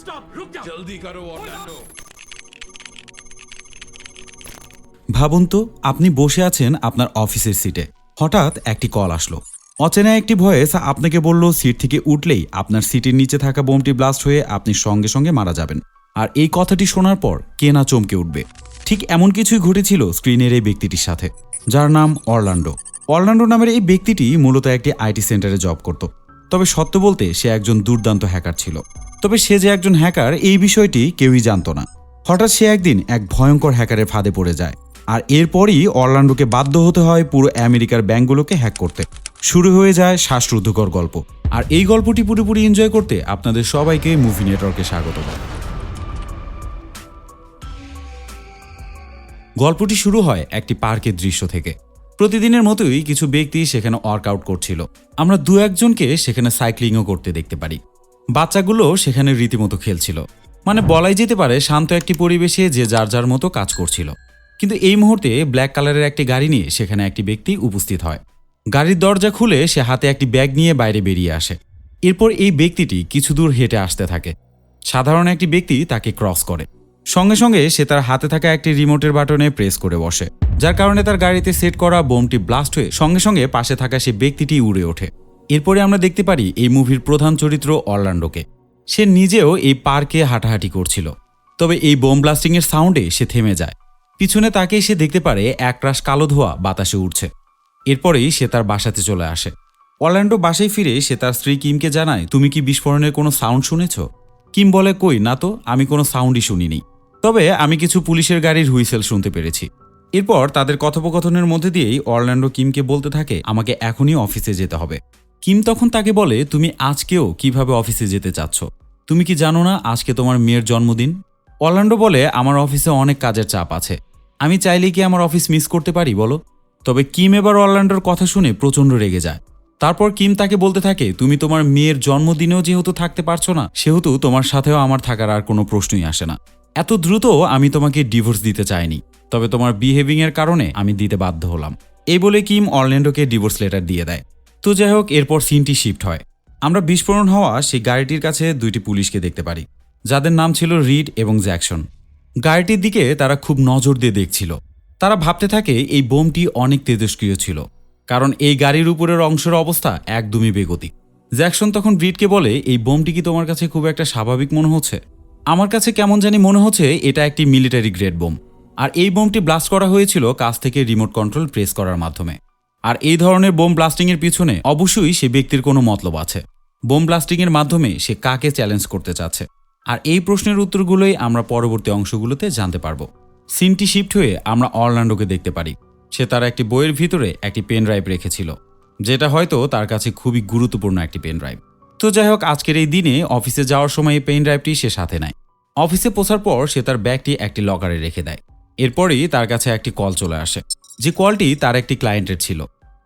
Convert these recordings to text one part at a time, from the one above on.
जल्दी करो ऑर्लैंडो। ভাবুন তো আপনি বসে আছেন আপনার অফিসের সিটে, হঠাৎ একটি কল আসলো। অচেনা একটি ভয়েস আপনাকে বলল সিট থেকে উঠলেই আপনার সিটের নিচে থাকা বোমটি ব্লাস্ট হয়ে আপনি সঙ্গে সঙ্গে মারা যাবেন। আর এই কথাটি শোনার পর কে না চমকে উঠবে। ঠিক এমন কিছুই ঘটেছিল স্ক্রিনের এই ব্যক্তিটির সাথে, যার নাম অরল্যান্ডো। অরল্যান্ডো নামের এই ব্যক্তিটি মূলত একটি আইটি সেন্টারে জব করত। তবে সত্য বলতে সে একজন দুর্দান্ত হ্যাকার ছিল। তবে সে যে একজন হ্যাকার এই বিষয়টি কেউই জানত না। হঠাৎ সে একদিন এক ভয়ঙ্কর হ্যাকারের ফাঁদে পড়ে যায়। আর এরপরই অরল্যান্ডোকে বাধ্য হতে হয় পুরো আমেরিকার ব্যাংকগুলোকে হ্যাক করতে। শুরু হয়ে যায় শ্বাসরুদ্ধকর গল্প। আর এই গল্পটি পুরোপুরি এনজয় করতে আপনাদের সবাইকে মুভি নেটওয়ার্কে স্বাগত। গল্পটি শুরু হয় একটি পার্কের দৃশ্য থেকে। প্রতিদিনের মতোই কিছু ব্যক্তি সেখানে ওয়ার্কআউট করছিল। আমরা দু একজনকে সেখানে সাইক্লিংও করতে দেখতে পারি। বাচ্চাগুলো সেখানে রীতিমতো খেলছিল, মানে বলাই যেতে পারে শান্ত একটি পরিবেশে যে যার যার মতো কাজ করছিল। কিন্তু এই মুহূর্তে ব্ল্যাক কালারের একটি গাড়ি নিয়ে সেখানে একটি ব্যক্তি উপস্থিত হয়। গাড়ির দরজা খুলে সে হাতে একটি ব্যাগ নিয়ে বাইরে বেরিয়ে আসে। এরপর এই ব্যক্তিটি কিছু দূর হেঁটে আসতে থাকে। সাধারণ একটি ব্যক্তি তাকে ক্রস করে। সঙ্গে সঙ্গে সে তার হাতে থাকা একটি রিমোটের বাটনে প্রেস করে বসে, যার কারণে তার গাড়িতে সেট করা বোমটি ব্লাস্ট হয়ে সঙ্গে সঙ্গে পাশে থাকা সে ব্যক্তিটি উড়ে ওঠে। এরপরে আমরা দেখতে পারি এই মুভির প্রধান চরিত্র অরল্যান্ডোকে। সে নিজেও এই পার্কে হাঁটাহাঁটি করছিল। তবে এই বোম ব্লাস্টিংয়ের সাউন্ডে সে থেমে যায়। পিছনে তাকেই সে দেখতে পারে একরাশ কালো ধোঁয়া বাতাসে উঠছে। এরপরেই সে তার বাসাতে চলে আসে। অরল্যান্ডো বাসায় ফিরে সে তার স্ত্রী কিমকে জানায়, তুমি কি বিস্ফোরণের কোনো সাউন্ড শুনেছ? কিম বলে, কই না তো, আমি কোনো সাউন্ডই শুনিনি, তবে আমি কিছু পুলিশের গাড়ির হুইসেল শুনতে পেরেছি। এরপর তাদের কথোপকথনের মধ্যে দিয়েই অরল্যান্ডো কিমকে বলতে থাকে, আমাকে এখনই অফিসে যেতে হবে। কিম তখন তাকে বলে, তুমি আজকেও কিভাবে অফিসে যেতে চাচ্ছ? তুমি কি জানো না আজকে তোমার মেয়ের জন্মদিন? অরল্যান্ডো বলে, আমার অফিসে অনেক কাজের চাপ আছে, আমি চাইলেই কি আমার অফিস মিস করতে পারি বলো? তবে কিম এবার অরল্যান্ডোর কথা শুনে প্রচণ্ড রেগে যায়। তারপর কিম তাকে বলতে থাকে, তুমি তোমার মেয়ের জন্মদিনেও যেহেতু থাকতে পারছো না, সেহেতু তোমার সাথেও আমার থাকার আর কোনো প্রশ্নই আসে না। এত দ্রুত আমি তোমাকে ডিভোর্স দিতে চাইনি, তবে তোমার বিহেভিং এর কারণে আমি দিতে বাধ্য হলাম। এই বলে কিম অরল্যান্ডোকে ডিভোর্স লেটার দিয়ে দেয়। তো যাই হোক, এরপর সিনটি শিফট হয়। আমরা বিস্ফোরণ হওয়া সেই গাড়িটির কাছে দুইটি পুলিশকে দেখতে পারি, যাদের নাম ছিল রিড এবং জ্যাকসন। গাড়িটির দিকে তারা খুব নজর দিয়ে দেখছিল। তারা ভাবতে থাকে এই বোমটি অনেক তেজস্ক্রিয় ছিল, কারণ এই গাড়ির উপরের অংশের অবস্থা একদমই বেগতিক। জ্যাকসন তখন রিডকে বলে, এই বোমটি কি তোমার কাছে খুব একটা স্বাভাবিক মনে হচ্ছে? আমার কাছে কেমন জানি মনে হচ্ছে এটা একটি মিলিটারি গ্রেড বোম। আর এই বোমটি ব্লাস্ট করা হয়েছিল কাছ থেকে রিমোট কন্ট্রোল প্রেস করার মাধ্যমে। আর এই ধরনের বোম ব্লাস্টিংয়ের পিছনে অবশ্যই সে ব্যক্তির কোনো মতলব আছে। বোম ব্লাস্টিংয়ের মাধ্যমে সে কাকে চ্যালেঞ্জ করতে চাচ্ছে? আর এই প্রশ্নের উত্তরগুলোই আমরা পরবর্তী অংশগুলোতে জানতে পারবো। সিনটি শিফট হয়ে আমরা অরল্যান্ডোকে দেখতে পারি। সে তার একটি বইয়ের ভিতরে একটি পেন ড্রাইভ রেখেছিল, যেটা হয়তো তার কাছে খুবই গুরুত্বপূর্ণ একটি পেন ড্রাইভ। তো যাই হোক, আজকের এই দিনে অফিসে যাওয়ার সময় এই পেন ড্রাইভটি সে সাথে নেয়। অফিসে পৌঁছার পর সে তার ব্যাগটি একটি লকারে রেখে দেয়। এরপরই তার কাছে একটি কল চলে আসে, যে কলটি তার একটি ক্লায়েন্টের ছিল।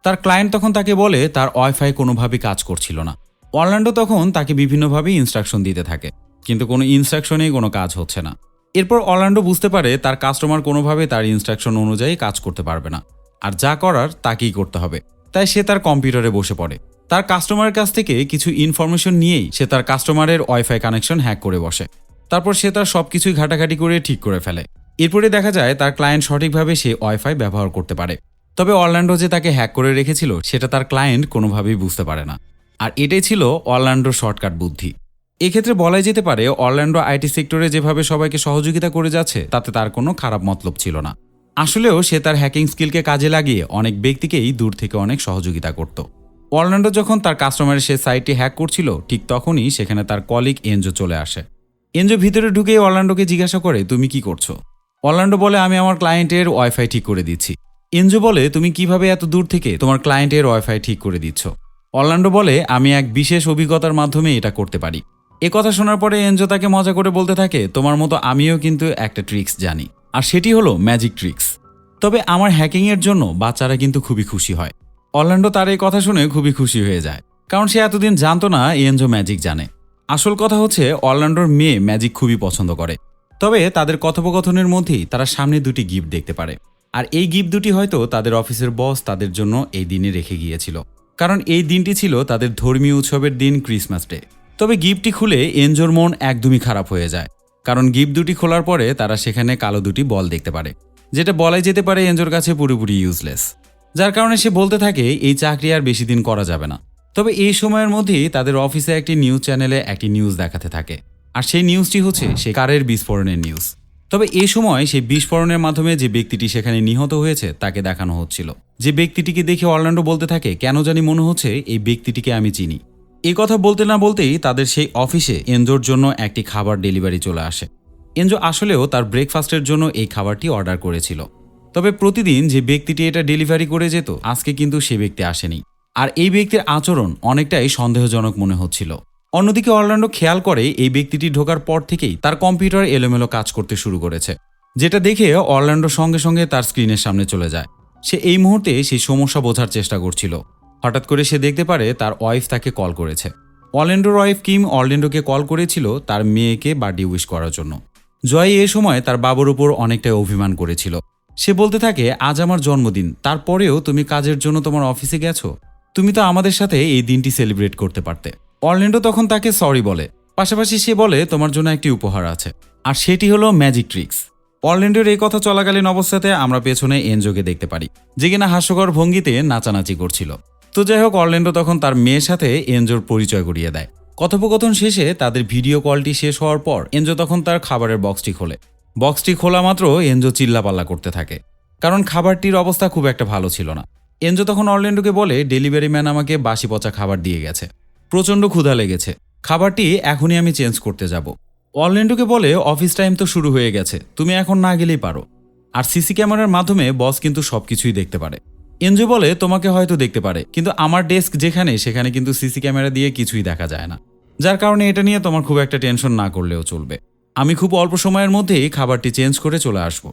তার ক্লায়েন্ট তখন তাকে বলে তার ওয়াইফাই কোনোভাবেই কাজ করছিল না। অরল্যান্ডো তখন তাকে বিভিন্নভাবে ইনস্ট্রাকশন দিতে থাকে, কিন্তু কোনো ইনস্ট্রাকশনেই কোনো কাজ হচ্ছে না। এরপর অরল্যান্ডো বুঝতে পারে তার কাস্টমার কোনোভাবে তার ইনস্ট্রাকশন অনুযায়ী কাজ করতে পারবে না, আর যা করার তাকেই করতে হবে। তাই সে তার কম্পিউটারে বসে পড়ে। তার কাস্টমারের কাছ থেকে কিছু ইনফরমেশন নিয়েই সে তার কাস্টমারের ওয়াইফাই কানেকশন হ্যাক করে বসে। তারপর সে তার সবকিছুই ঘাটাঘাটি করে ঠিক করে ফেলে। এরপরে দেখা যায় তার ক্লায়েন্ট সঠিকভাবে সে ওয়াইফাই ব্যবহার করতে পারে। তবে অরল্যান্ডো যে তাকে হ্যাক করে রেখেছিল সেটা তার ক্লায়েন্ট কোনোভাবেই বুঝতে পারে না। আর এটাই ছিল অরল্যান্ডোর শর্টকাট বুদ্ধি। এক্ষেত্রে বলাই যেতে পারে অরল্যান্ডো আইটি সেক্টরে যেভাবে সবাইকে সহযোগিতা করে যাচ্ছে তাতে তার কোনো খারাপ মতলব ছিল না। আসলেও সে তার হ্যাকিং স্কিলকে কাজে লাগিয়ে অনেক ব্যক্তিকেই দূর থেকে অনেক সহযোগিতা করত। অরল্যান্ডো যখন তার কাস্টমারের সে সাইটটি হ্যাক করছিল, ঠিক তখনই সেখানে তার কলিগ এনজো চলে আসে। এনজো ভিতরে ঢুকে অরল্যান্ডোকে জিজ্ঞাসা করে, তুমি কি করছো? অরল্যান্ডো বলে, আমি আমার ক্লায়েন্টের ওয়াইফাই ঠিক করে দিচ্ছি। এনজো বলে, তুমি কিভাবে এত দূর থেকে তোমার ক্লায়েন্টের ওয়াইফাই ঠিক করে দিচ্ছ? অরল্যান্ডো বলে, আমি এক বিশেষ অভিজ্ঞতার মাধ্যমে এটা করতে পারি। এ কথা শোনার পরে এনজো তাকে মজা করে বলতে থাকে, তোমার মতো আমিও কিন্তু একটা ট্রিক্স জানি, আর সেটি হলো ম্যাজিক ট্রিক্স। তবে আমার হ্যাকিংয়ের জন্য বাচ্চারা কিন্তু খুবই খুশি হয়। অরল্যান্ডো তার এই কথা শুনে খুবই খুশি হয়ে যায়, কারণ সে এতদিন জানতো না এনজো ম্যাজিক জানে। আসল কথা হচ্ছে অরল্যান্ডোর মেয়ে ম্যাজিক খুবই পছন্দ করে। তবে তাদের কথোপকথনের মধ্যেই তারা সামনে দুটি গিফট দেখতে পারে। আর এই গিফট দুটি হয়তো তাদের অফিসের বস তাদের জন্য এই দিনে রেখে গিয়েছিল, কারণ এই দিনটি ছিল তাদের ধর্মীয় উৎসবের দিন, ক্রিসমাস ডে। তবে গিফটটি খুলে এনজোর মন একদমই খারাপ হয়ে যায়, কারণ গিফট দুটি খোলার পরে তারা সেখানে কালো দুটি বল দেখতে পারে, যেটা বলাই যেতে পারে এনজোর কাছে পুরোপুরি ইউজলেস। যার কারণে সে বলতে থাকে এই চাকরি আর বেশি দিন করা যাবে না। তবে এই সময়ের মধ্যেই তাদের অফিসে একটি নিউজ চ্যানেলে একটি নিউজ দেখাতে থাকে, আর সেই নিউজটি হচ্ছে সেই কারের বিস্ফোরণের নিউজ। তবে এই সময় সেই বিস্ফোরণের মাধ্যমে যে ব্যক্তিটি সেখানে নিহত হয়েছে তাকে দেখানো হচ্ছিল। যে ব্যক্তিটিকে দেখে অরল্যান্ডো বলতে থাকে, কেন জানি মনে হচ্ছে এই ব্যক্তিটিকে আমি চিনি। এই কথা বলতে না বলতেই তাদের সেই অফিসে এনজোর জন্য একটি খাবার ডেলিভারি চলে আসে। এনজো আসলেও তার ব্রেকফাস্টের জন্য এই খাবারটি অর্ডার করেছিল। তবে প্রতিদিন যে ব্যক্তিটি এটা ডেলিভারি করে যেত, আজকে কিন্তু সে ব্যক্তি আসেনি, আর এই ব্যক্তির আচরণ অনেকটাই সন্দেহজনক মনে হচ্ছিল। অন্যদিকে অরল্যান্ডো খেয়াল করে এই ব্যক্তিটি ঢোকার পর থেকেই তার কম্পিউটার এলোমেলো কাজ করতে শুরু করেছে, যেটা দেখে অরল্যান্ডো সঙ্গে সঙ্গে তার স্ক্রিনের সামনে চলে যায়। সে এই মুহূর্তে সেই সমস্যা বোঝার চেষ্টা করছিল। হঠাৎ করে সে দেখতে পারে তার ওয়াইফ তাকে কল করেছে। অরল্যান্ডোর ওয়াইফ কিম অরল্যান্ডোকে কল করেছিল তার মেয়েকে বার্থডে উইশ করার জন্য। জয় এ সময় তার বাবার উপর অনেকটাই অভিমান করেছিল। সে বলতে থাকে, আজ আমার জন্মদিন, তারপরেও তুমি কাজের জন্য তোমার অফিসে গেছো, তুমি তো আমাদের সাথে এই দিনটি সেলিব্রেট করতে পারতে। অরল্যান্ডো তখন তাকে সরি বলে, পাশাপাশি সে বলে তোমার জন্য একটি উপহার আছে, আর সেটি হলো ম্যাজিক ট্রিক্স। অরল্যান্ডোর এই কথা চলাকালীন অবস্থাতে আমরা পেছনে এনজোকে দেখতে পারি, যে কিনা হাস্যকর ভঙ্গিতে নাচানাচি করছিল। তো যাই হোক, অরল্যান্ডো তখন তার মেয়ের সাথে এনজোর পরিচয় করিয়ে দেয়। কথোপকথন শেষে তাদের ভিডিও কলটি শেষ হওয়ার পর এনজো তখন তার খাবারের বক্সটি খোলে। বক্সটি খোলা মাত্র এনজো চিল্লাপাল্লা করতে থাকে, কারণ খাবারটির অবস্থা খুব একটা ভালো ছিল না। এনজো তখন অরল্যান্ডোকে বলে, ডেলিভারি ম্যান আমাকে বাসি পচা খাবার দিয়ে গেছে, প্রচণ্ড ক্ষুধা লেগেছে, খাবারটি এখনই আমি চেঞ্জ করতে যাব। অরল্যান্ডোকে বলে, অফিস টাইম তো শুরু হয়ে গেছে, তুমি এখন না গেলেই পারো, আর সিসি ক্যামেরার মাধ্যমে বস কিন্তু সবকিছুই দেখতে পারে। এনজো বলে, তোমাকে হয়তো দেখতে পারে, কিন্তু আমার ডেস্ক যেখানে সেখানে কিন্তু সিসি ক্যামেরা দিয়ে কিছুই দেখা যায় না, যার কারণে এটা নিয়ে তোমার খুব একটা টেনশন না করলেও চলবে, আমি খুব অল্প সময়ের মধ্যেই খাবারটি চেঞ্জ করে চলে আসব।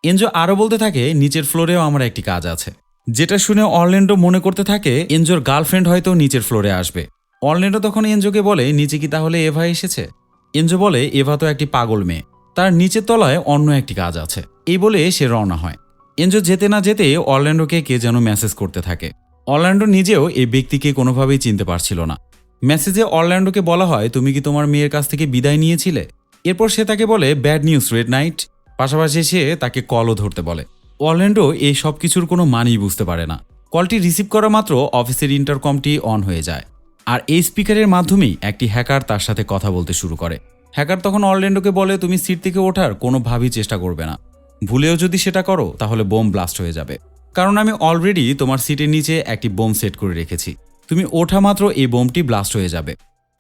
এনজো আরও বলতে থাকে, নিচের ফ্লোরেও আমার একটি কাজ আছে, যেটা শুনে অরল্যান্ডো মনে করতে থাকে এনজোর গার্লফ্রেন্ড হয়তো নিচের ফ্লোরে আসবে। অরল্যান্ডো তখন এনজোকে বলে, নিচে কি তাহলে এভা এসেছে? এনজো বলে, এভা তো একটি পাগল মেয়ে, তার নিচের তলায় অন্য একটি কাজ আছে। এই বলে সে রওনা হয়। এনজো যেতে না যেতে অরল্যান্ডোকে কে যেন মেসেজ করতে থাকে। অরল্যান্ডো নিজেও এই ব্যক্তিকে কোনোভাবেই চিনতে পারছিল না। মেসেজে অরল্যান্ডোকে বলা হয়, তুমি কি তোমার মেয়ের কাছ থেকে বিদায় নিয়েছিলে? এরপর সে তাকে বলে, ব্যাড নিউজ রেড নাইট। পাশাপাশি সে তাকে কলও ধরতে বলে। অরল্যান্ডো এই সব কিছুর কোনো মানেই বুঝতে পারে না। কলটি রিসিভ করা মাত্র অফিসের ইন্টারকমটি অন হয়ে যায়, আর এই স্পিকারের মাধ্যমেই একটি হ্যাকার তার সাথে কথা বলতে শুরু করে। হ্যাকার তখন অরল্যান্ডোকে বলে, তুমি সিট থেকে ওঠার কোনোভাবেই চেষ্টা করবে না, ভুলেও যদি সেটা করো তাহলে বোম ব্লাস্ট হয়ে যাবে, কারণ আমি অলরেডি তোমার সিটের নিচে একটি বোম সেট করে রেখেছি, তুমি ওঠা মাত্র এই বোমটি ব্লাস্ট হয়ে যাবে।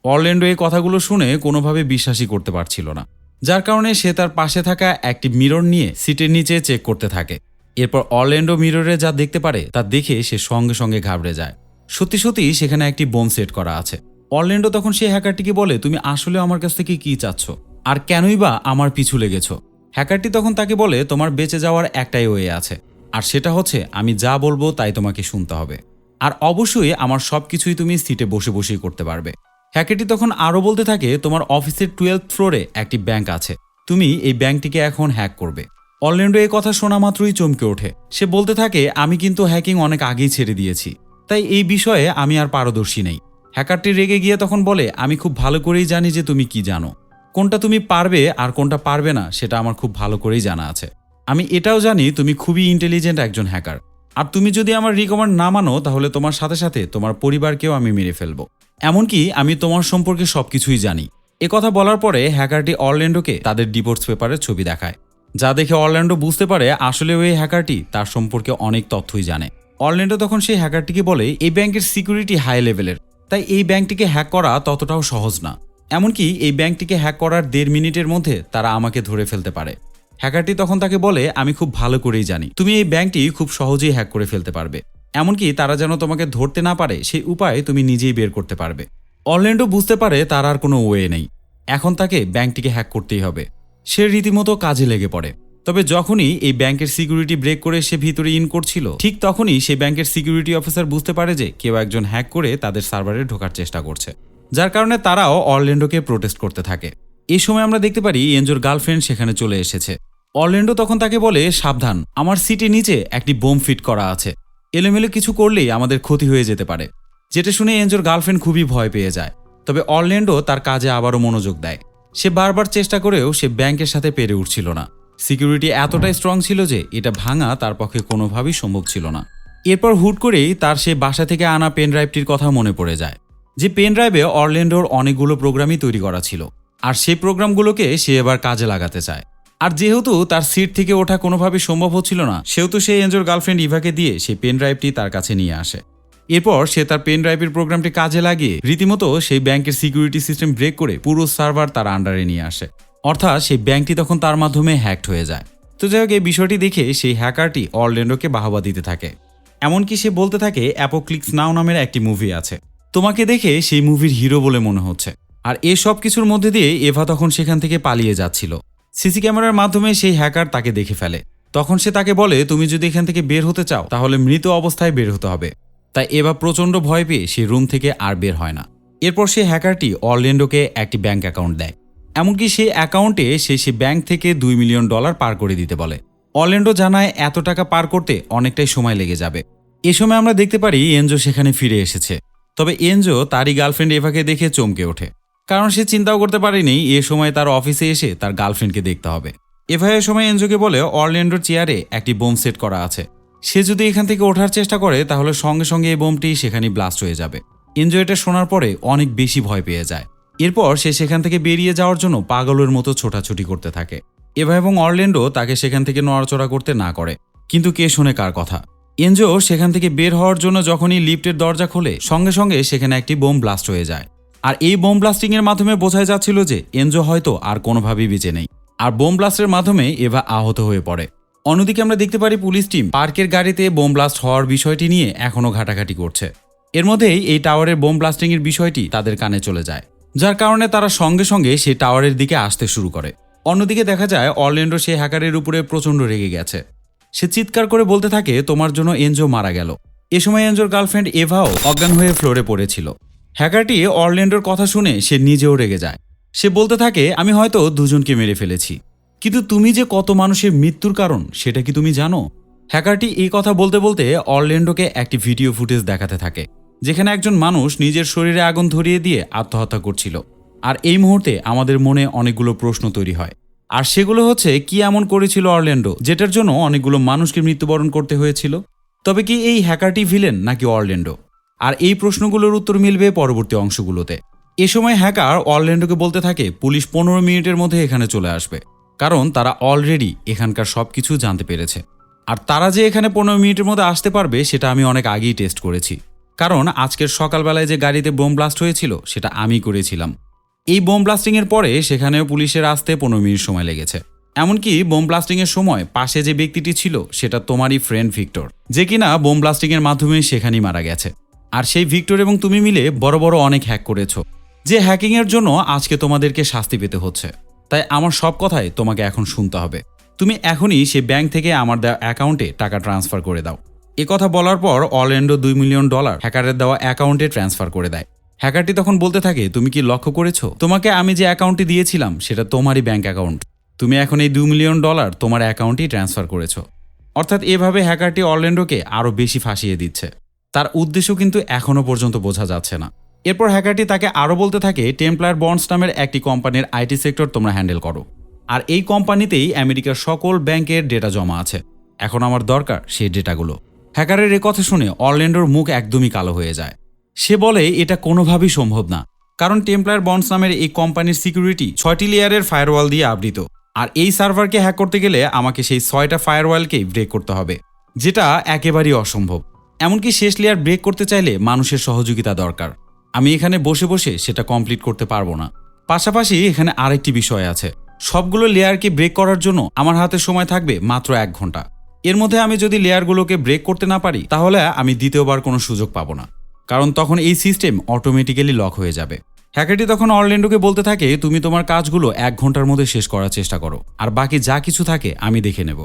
অরল্যান্ডো এই কথাগুলো শুনে কোনোভাবে বিশ্বাসই করতে পারছিল না, যার কারণে সে তার পাশে থাকা একটি মিরর নিয়ে সিটের নিচে চেক করতে থাকে। এরপর অরল্যান্ডো মিররে যা দেখতে পারে তা দেখে সে সঙ্গে সঙ্গে ঘাবড়ে যায়। সত্যি সত্যি সেখানে একটি বোম সেট করা আছে। অরল্যান্ডো তখন সেই হ্যাকারটিকে বলে, তুমি আসলে আমার কাছ থেকে কি চাচ্ছ, আর কেনই বা আমার পিছু লেগেছ? হ্যাকারটি তখন তাকে বলে, তোমার বেঁচে যাওয়ার একটাই ওয়ে আছে, আর সেটা হচ্ছে আমি যা বলবো তাই তোমাকে শুনতে হবে, আর অবশ্যই আমার সবকিছুই তুমি সিটে বসে বসেই করতে পারবে। হ্যাকারটি তখন আরও বলতে থাকে, তোমার অফিসের 12th ফ্লোরে একটি ব্যাংক আছে, তুমি এই ব্যাংকটিকে এখন হ্যাক করবে। অরল্যান্ডো এই কথা শোনা মাত্রই চমকে ওঠে। সে বলতে থাকে, আমি কিন্তু হ্যাকিং অনেক আগেই ছেড়ে দিয়েছি, তাই এই বিষয়ে আমি আর পারদর্শী নেই। হ্যাকারটি রেগে গিয়ে তখন বলে, আমি খুব ভালো করেই জানি যে তুমি কি জানো, কোনটা তুমি পারবে আর কোনটা পারবে না সেটা আমার খুব ভালো করেই জানা আছে। আমি এটাও জানি তুমি খুবই ইন্টেলিজেন্ট একজন হ্যাকার, আর তুমি যদি আমার রিকমেন্ড না মানো তাহলে তোমার সাথে সাথে তোমার পরিবারকেও আমি মেরে ফেলবো, এমনকি আমি তোমার সম্পর্কে সবকিছুই জানি। কথা বলার পরে হ্যাকারটি অরল্যান্ডোকে তাদের ডিভোর্স পেপারের ছবি দেখায়, যা দেখে অরল্যান্ডো বুঝতে পারে আসলে ওই হ্যাকারটি তার সম্পর্কে অনেক তথ্যই জানে। অরল্যান্ডো তখন সেই হ্যাকারটিকে বলে, এই ব্যাংকের সিকিউরিটি হাই লেভেলের, তাই এই ব্যাংকটিকে হ্যাক করা ততটাও সহজ না, এমনকি এই ব্যাংকটিকে হ্যাক করার 1.5 মিনিটের মধ্যে তারা আমাকে ধরে ফেলতে পারে। হ্যাকারটি তখন তাকে বলে, আমি খুব ভালো করেই জানি তুমি এই ব্যাংকটি খুব সহজেই হ্যাক করে ফেলতে পারবে, এমনকি তারা যেন তোমাকে ধরতে না পারে সেই উপায় তুমি নিজেই বের করতে পারবে। অরল্যান্ডো বুঝতে পারে তার আর কোনো ওয়ে নেই, এখন তাকে ব্যাংকটিকে হ্যাক করতেই হবে। সে রীতিমতো কাজে লেগে পড়ে। তবে যখনই এই ব্যাংকের সিকিউরিটি ব্রেক করে সে ভিতরে ইন করছিল, ঠিক তখনই সেই ব্যাংকের সিকিউরিটি অফিসার বুঝতে পারে যে কেউ একজন হ্যাক করে তাদের সার্ভারে ঢোকার চেষ্টা করছে, যার কারণে তারাও অরল্যান্ডোকে প্রোটেস্ট করতে থাকে। এই সময় আমরা দেখতে পারি এনজোর গার্লফ্রেন্ড সেখানে চলে এসেছে। অরল্যান্ডো তখন তাকে বলে, সাবধান, আমার সিটের নিচে একটি বোম ফিট করা আছে, এলোমেলো কিছু করলেই আমাদের ক্ষতি হয়ে যেতে পারে। যেটা শুনে এনজোর গার্লফ্রেন্ড খুবই ভয় পেয়ে যায়। তবে অরল্যান্ডো তার কাজে আবারও মনোযোগ দেয়। সে বারবার চেষ্টা করেও সে ব্যাংকের সাথে পেরে উঠছিল না। সিকিউরিটি এতটাই স্ট্রং ছিল যে এটা ভাঙা তার পক্ষে কোনোভাবেই সম্ভব ছিল না। এরপর হুট করেই তার সে বাসা থেকে আনা পেন ড্রাইভটির কথা মনে পড়ে যায়, যে পেন ড্রাইভে অরল্যান্ডোর অনেকগুলো প্রোগ্রামই তৈরি করা ছিল, আর সেই প্রোগ্রামগুলোকে সে এবার কাজে লাগাতে চায়। আর যেহেতু তার সিট থেকে ওঠা কোনোভাবেই সম্ভব হচ্ছিল না, সেহেতু সে এনজোর গার্লফ্রেন্ড ইভাকে দিয়ে সেই পেন ড্রাইভটি তার কাছে নিয়ে আসে। এরপর সে তার পেন ড্রাইভের প্রোগ্রামটি কাজে লাগিয়ে রীতিমতো সেই ব্যাংকের সিকিউরিটি সিস্টেম ব্রেক করে পুরো সার্ভার তার আন্ডারে নিয়ে আসে। অর্থাৎ সেই ব্যাংকটি তখন তার মাধ্যমে হ্যাকড হয়ে যায়। তো যাই হোক, এই বিষয়টি দেখে সেই হ্যাকারটি অরল্যান্ডোকে বাহবা দিতে থাকে। এমনকি সে বলতে থাকে অ্যাপোক্লিপস নাও নামের একটি মুভি আছে, তোমাকে দেখে সেই মুভির হিরো বলে মনে হচ্ছে। আর এসব কিছুর মধ্যে দিয়ে এভা তখন সেখান থেকে পালিয়ে যাচ্ছিল। সিসি ক্যামেরার মাধ্যমে সেই হ্যাকার তাকে দেখে ফেলে। তখন সে তাকে বলে, তুমি যদি এখান থেকে বের হতে চাও তাহলে মৃত অবস্থায় বের হতে হবে। তাই এভা প্রচণ্ড ভয় পেয়ে সেই রুম থেকে আর বের হয় না। এরপর সেই হ্যাকারটি অরল্যান্ডোকে একটি ব্যাংক অ্যাকাউন্ট দেয়। এমনকি সেই অ্যাকাউন্টে সে ব্যাংক থেকে $2 মিলিয়ন পার করে দিতে বলে। অরল্যান্ডো জানায় এত টাকা পার করতে অনেকটাই সময় লেগে যাবে। এ সময় আমরা দেখতে পারি এনজো সেখানে ফিরে এসেছে। তবে এনজো তারই গার্লফ্রেন্ড এভাকে দেখে চমকে ওঠে, কারণ সে চিন্তাও করতে পারেনি এ সময় তার অফিসে এসে তার গার্লফ্রেন্ডকে দেখতে হবে। এভা এ সময় এনজোকে বলে অরল্যান্ডোর চেয়ারে একটি বোম সেট করা আছে, সে যদি এখান থেকে ওঠার চেষ্টা করে তাহলে সঙ্গে সঙ্গে এই বোমটি সেখানে ব্লাস্ট হয়ে যাবে। এনজো এটা শোনার পরে অনেক বেশি ভয় পেয়ে যায়। এরপর সে সেখান থেকে বেরিয়ে যাওয়ার জন্য পাগলের মতো ছোটাছুটি করতে থাকে। এভা এবং অরল্যান্ডো তাকে সেখান থেকে নড়াচড়া করতে না করে, কিন্তু কে শোনে কার কথা। এনজো সেখান থেকে বের হওয়ার জন্য যখনই লিফটের দরজা খোলে সঙ্গে সঙ্গে সেখানে একটি বোম ব্লাস্ট হয়ে যায়। আর এই বোম ব্লাস্টিং এর মাধ্যমে বোঝাই যাচ্ছিল যে এনজো হয়তো আর কোনোভাবেই বেঁচে নেই। আর বোম ব্লাস্টের মাধ্যমে এভা আহত হয়ে পড়ে। অন্যদিকে আমরা দেখতে পারি পুলিশ টিম পার্কের গাড়িতে বোম ব্লাস্ট হওয়ার বিষয়টি নিয়ে এখনও ঘাটাঘাটি করছে। এর মধ্যেই এই টাওয়ারের বোম ব্লাস্টিং এর বিষয়টি তাদের কানে চলে যায়, যার কারণে তারা সঙ্গে সঙ্গে সেই টাওয়ারের দিকে আসতে শুরু করে। অন্যদিকে দেখা যায় অরল্যান্ডো সেই হ্যাকারের উপরে প্রচণ্ড রেগে গেছে। সে চিৎকার করে বলতে থাকে, তোমার জন্য এনজো মারা গেল। এ সময় এনজোর গার্লফ্রেন্ড এভাও অজ্ঞান হয়ে ফ্লোরে পড়েছিল। হ্যাকারটি অরল্যান্ডোর কথা শুনে সে নিজেও রেগে যায়। সে বলতে থাকে, আমি হয়তো দুজনকে মেরে ফেলেছি, কিন্তু তুমি যে কত মানুষের মৃত্যুর কারণ সেটা কি তুমি জানো? হ্যাকারটি এই কথা বলতে বলতে অরল্যান্ডোকে একটি ভিডিও ফুটেজ দেখাতে থাকে, যেখানে একজন মানুষ নিজের শরীরে আগুন ধরিয়ে দিয়ে আত্মহত্যা করছিল। আর এই মুহূর্তে আমাদের মনে অনেকগুলো প্রশ্ন তৈরি হয়, আর সেগুলো হচ্ছে কি এমন করেছিল অরল্যান্ডো যেটার জন্য অনেকগুলো মানুষকে মৃত্যুবরণ করতে হয়েছিল? তবে কি এই হ্যাকারটি ভিলেন নাকি অরল্যান্ডো? আর এই প্রশ্নগুলোর উত্তর মিলবে পরবর্তী অংশগুলোতে। এ সময় হ্যাকার অরল্যান্ডোকে বলতে থাকে পুলিশ 15 মিনিটের মধ্যে এখানে চলে আসবে, কারণ তারা অলরেডি এখানকার সবকিছু জানতে পেরেছে। আর তারা যে এখানে 15 মিনিটের মধ্যে আসতে পারবে সেটা আমি অনেক আগেই টেস্ট করেছি, কারণ আজকের সকালবেলায় যে গাড়িতে বোম ব্লাস্ট হয়েছিল সেটা আমি করেছিলাম। এই বোম ব্লাস্টিংয়ের পরে সেখানেও পুলিশের আসতে 15 মিনিট সময় লেগেছে। এমনকি বোম ব্লাস্টিংয়ের সময় পাশে যে ব্যক্তিটি ছিল সেটা তোমারই ফ্রেন্ড ভিক্টর, যে কিনা বোম ব্লাস্টিংয়ের মাধ্যমে সেখানেই মারা গেছে। আর সেই ভিক্টর এবং তুমি মিলে বড় বড় অনেক হ্যাক করেছো, যে হ্যাকিংয়ের জন্য আজকে তোমাদেরকে শাস্তি পেতে হচ্ছে। তাই আমার সব কথাই তোমাকে এখন শুনতে হবে। তুমি এখনই সে ব্যাংক থেকে আমার দেওয়া অ্যাকাউন্টে টাকা ট্রান্সফার করে দাও। এ কথা বলার পর অরল্যান্ডো $2 মিলিয়ন হ্যাকারের দেওয়া অ্যাকাউন্টে ট্রান্সফার করে দেয়। হ্যাকারটি তখন বলতে থাকে, তুমি কি লক্ষ্য করেছো, তোমাকে আমি যে অ্যাকাউন্টটি দিয়েছিলাম সেটা তোমারই ব্যাংক অ্যাকাউন্ট। তুমি এখন এই $2 মিলিয়ন তোমার অ্যাকাউন্টেই ট্রান্সফার করেছো। অর্থাৎ এভাবে হ্যাকারটি অরল্যান্ডোকে আরও বেশি ফাঁসিয়ে দিচ্ছে। তার উদ্দেশ্য কিন্তু এখনও পর্যন্ত বোঝা যাচ্ছে না। এরপর হ্যাকারটি তাকে আরও বলতে থাকে, টেম্পলার বন্ডস নামের একটি কোম্পানির আইটি সেক্টর তোমরা হ্যান্ডেল করো, আর এই কোম্পানিতেই আমেরিকার সকল ব্যাংকের ডেটা জমা আছে। এখন আমার দরকার সেই ডেটাগুলো। হ্যাকারের এ কথা শুনে অরল্যান্ডোর মুখ একদমই কালো হয়ে যায়। সে বলে এটা কোনোভাবেই সম্ভব না, কারণ টেম্পলার বন্ডস নামের এই কোম্পানির সিকিউরিটি 6টি লেয়ারের ফায়ারওয়াল দিয়ে আবৃত, আর এই সার্ভারকে হ্যাক করতে গেলে আমাকে সেই 6টা ফায়ারওয়ালকেই ব্রেক করতে হবে, যেটা একেবারেই অসম্ভব। এমনকি শেষ লেয়ার ব্রেক করতে চাইলে মানুষের সহযোগিতা দরকার। আমি এখানে বসে বসে সেটা কমপ্লিট করতে পারবো না। পাশাপাশি এখানে আরেকটি বিষয় আছে, সবগুলো লেয়ারকে ব্রেক করার জন্য আমার হাতে সময় থাকবে মাত্র 1 ঘন্টা। এর মধ্যে আমি যদি লেয়ারগুলোকে ব্রেক করতে না পারি তাহলে আমি দ্বিতীয়বার কোনো সুযোগ পাবো না, কারণ তখন এই সিস্টেম অটোমেটিক্যালি লক হয়ে যাবে। হ্যাকারটি তখন অরল্যান্ডোকে বলতে থাকে, তুমি তোমার কাজগুলো 1 ঘন্টার মধ্যে শেষ করার চেষ্টা করো, আর বাকি যা কিছু থাকে আমি দেখে নেব।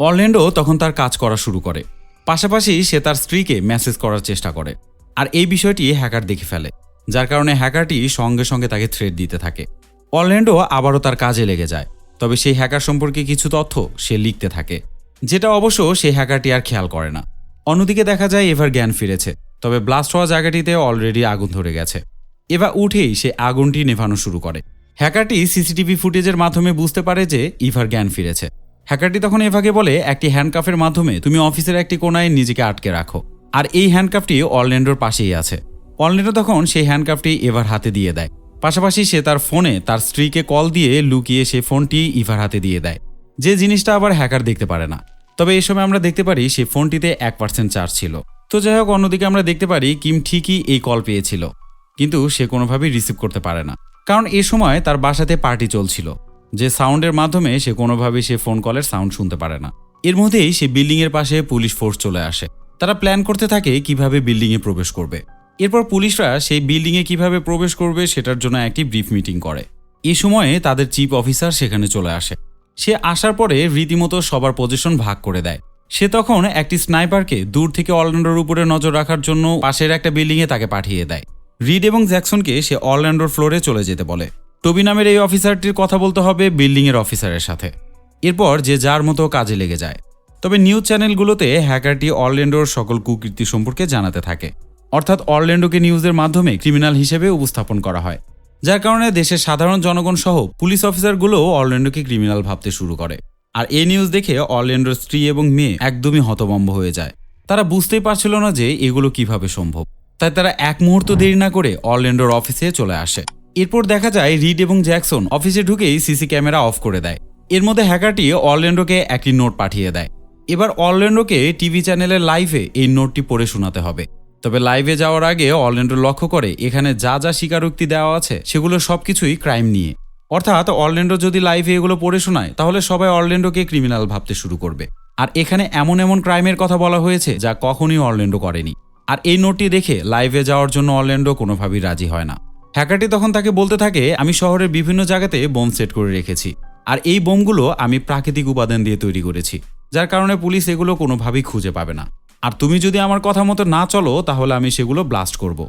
অরল্যান্ডো তখন তার কাজ করা শুরু করে। পাশাপাশি সে তার স্ত্রীকে মেসেজ করার চেষ্টা করে, আর এই বিষয়টি হ্যাকার দেখে ফেলে, যার কারণে হ্যাকারটি সঙ্গে সঙ্গে তাকে থ্রেট দিতে থাকে। অরল্যান্ডো আবারও তার কাজে লেগে যায়, তবে সেই হ্যাকার সম্পর্কে কিছু তথ্য সে লিখতে থাকে, যেটা অবশ্য সেই হ্যাকারটি আর খেয়াল করে না। অন্যদিকে দেখা যায় এভার জ্ঞান ফিরেছে, তবে ব্লাস্ট হওয়া জায়গাটিতে অলরেডি আগুন ধরে গেছে। এভা উঠেই সে আগুনটি নেভানো শুরু করে। হ্যাকারটি সিসিটিভি ফুটেজের মাধ্যমে বুঝতে পারে যে ইভার জ্ঞান ফিরেছে। হ্যাকারটি তখন এভাকে বলে একটি হ্যান্ডকাফের মাধ্যমে তুমি অফিসের একটি কোণায় নিজেকে আটকে রাখো, আর এই হ্যান্ডকাফটি অরল্যান্ডোর পাশেই আছে। অরল্যান্ডো তখন সেই হ্যান্ডকাফটি এভার হাতে দিয়ে দেয়। পাশাপাশি সে তার ফোনে তার স্ত্রীকে কল দিয়ে লুকিয়ে সে ফোনটি ইভার হাতে দিয়ে দেয়, যে জিনিসটা আবার হ্যাকার দেখতে পারে না। তবে এই সময় আমরা দেখতে পারি সেই ফোনটিতে 1% চার্জ ছিল। তো যাই হোক, অন্যদিকে আমরা দেখতে পারি কিম ঠিকই এই কল পেয়েছিল, কিন্তু সে কোনোভাবেই রিসিভ করতে পারে না, কারণ এ সময় তার বাসাতে পার্টি চলছিল, যে সাউন্ডের মাধ্যমে সে কোনোভাবেই সে ফোন কলের সাউন্ড শুনতে পারে না। এর মধ্যেই সে বিল্ডিংয়ের পাশে পুলিশ ফোর্স চলে আসে। তারা প্ল্যান করতে থাকে কিভাবে বিল্ডিংয়ে প্রবেশ করবে। এরপর পুলিশরা সেই বিল্ডিংয়ে কিভাবে প্রবেশ করবে সেটার জন্য একটি ব্রিফ মিটিং করে। এই সময়ে তাদের চিফ অফিসার সেখানে চলে আসে। সে আসার পরে রীতিমতো সবার পজিশন ভাগ করে দেয়। সে তখন একটি স্নাইপারকে দূর থেকে অরল্যান্ডোর উপরে নজর রাখার জন্য পাশের একটা বিল্ডিংয়ে তাকে পাঠিয়ে দেয়। রিড এবং জ্যাকসনকে সে অরল্যান্ডোর ফ্লোরে চলে যেতে বলে। টবি নামের এই অফিসারটির কথা বলতে হবে বিল্ডিংয়ের অফিসারের সাথে। এরপর যে যার মতো কাজে লেগে যায়। তবে নিউজ চ্যানেলগুলোতে হ্যাকারটি অরল্যান্ডোর সকল কুকীর্তি সম্পর্কে জানাতে থাকে, অর্থাৎ অরল্যান্ডোকে নিউজের মাধ্যমে ক্রিমিনাল হিসেবে উপস্থাপন করা হয়, যার কারণে দেশের সাধারণ জনগণ সহ পুলিশ অফিসারগুলোও অরল্যান্ডোকে ক্রিমিনাল ভাবতে শুরু করে। আর এই নিউজ দেখে অরল্যান্ডোর স্ত্রী এবং মেয়ে একদমই হতভম্ব হয়ে যায়। তারা বুঝতেই পারছিল না যে এগুলো কিভাবে সম্ভব। তাই তারা এক মুহূর্ত দেরি না করে অরল্যান্ডোর অফিসে চলে আসে। এরপর দেখা যায় রিড এবং জ্যাকসন অফিসে ঢুকেই সিসি ক্যামেরা অফ করে দেয়। এর মধ্যে হ্যাকারটি অরল্যান্ডোকে একটি নোট পাঠিয়ে দেয়। এবার অরল্যান্ডোকে টিভি চ্যানেলের লাইভে এই নোটটি পড়ে শোনাতে হবে। তবে লাইভে যাওয়ার আগে অরল্যান্ডো লক্ষ্য করে এখানে যা যা স্বীকারোক্তি দেওয়া আছে সেগুলো সবকিছুই ক্রাইম নিয়ে। অর্থাৎ অরল্যান্ডো যদি লাইভে এগুলো পড়ে শোনায় তাহলে সবাই অরল্যান্ডোকে ক্রিমিনাল ভাবতে শুরু করবে। আর এখানে এমন এমন ক্রাইমের কথা বলা হয়েছে যা কখনই অরল্যান্ডো করেনি। আর এই নোটটি দেখে লাইভে যাওয়ার জন্য অরল্যান্ডো কোনোভাবেই রাজি হয় না। হ্যাকারটি তখন তাকে বলতে থাকে, আমি শহরের বিভিন্ন জায়গাতে বোম সেট করে রেখেছি, আর এই বোমগুলো আমি প্রাকৃতিক উপাদান দিয়ে তৈরি করেছি, যার কারণে পুলিশ এগুলো কোনোভাবেই খুঁজে পাবে না। আর তুমি যদি আমার কথা মতো না চলো তাহলে আমি সেগুলো ব্লাস্ট করব,